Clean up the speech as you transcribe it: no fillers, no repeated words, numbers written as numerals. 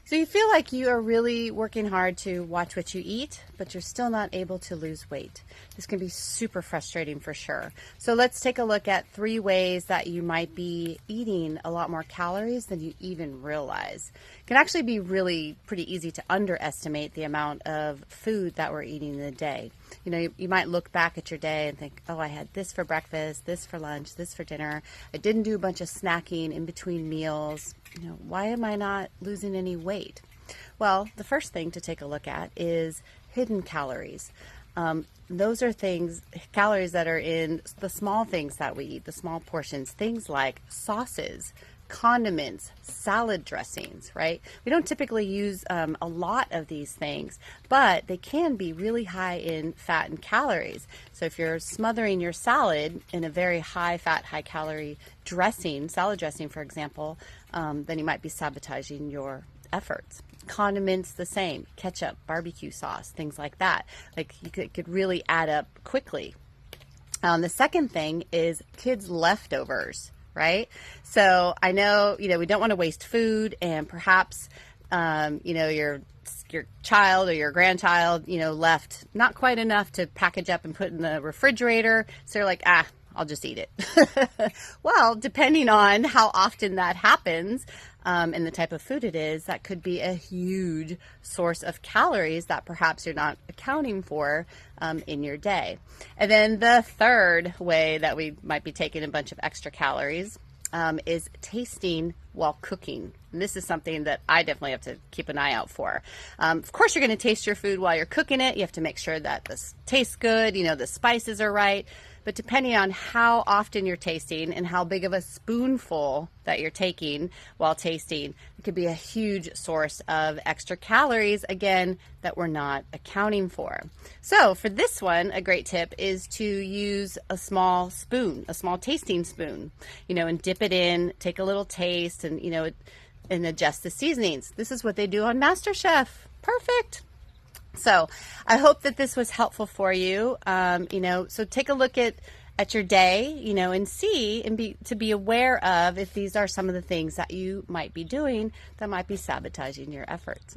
So you feel like you are really working hard to watch what you eat, but you're still not able to lose weight. This can be super frustrating for sure. So let's take a look at 3 ways that you might be eating a lot more calories than you even realize. It can actually be really pretty easy to underestimate the amount of food that we're eating in a day. You might look back at your day and think, oh, I had this for breakfast, this for lunch, this for dinner. I didn't do a bunch of snacking in between meals. Why am I not losing any weight? Well, the first thing to take a look at is hidden calories. Those are calories that are in the small things that we eat, the small portions, things like sauces, condiments, salad dressings, right? We don't typically use a lot of these things, but they can be really high in fat and calories. So if you're smothering your salad in a very high fat, high calorie dressing, salad dressing, for example, then you might be sabotaging your efforts. Condiments, the same, ketchup, barbecue sauce, things like that. Like you could really add up quickly. The second thing is kids' leftovers, right? So I know, we don't want to waste food, and perhaps, your child or your grandchild, left not quite enough to package up and put in the refrigerator. So you're like, I'll just eat it. Well, depending on how often that happens, and the type of food it is, that could be a huge source of calories that perhaps you're not accounting for in your day. And then the third way that we might be taking a bunch of extra calories is tasting while cooking. And this is something that I definitely have to keep an eye out for. Of course, you're going to taste your food while you're cooking it. You have to make sure that this tastes good, the spices are right. But depending on how often you're tasting and how big of a spoonful that you're taking while tasting, it could be a huge source of extra calories, again, that we're not accounting for. So for this one, a great tip is to use a small spoon, a small tasting spoon, and dip it in, take a little taste, and, and adjust the seasonings. This is what they do on MasterChef. Perfect. So I hope that this was helpful for you. So take a look at your day, and see and be aware of if these are some of the things that you might be doing that might be sabotaging your efforts.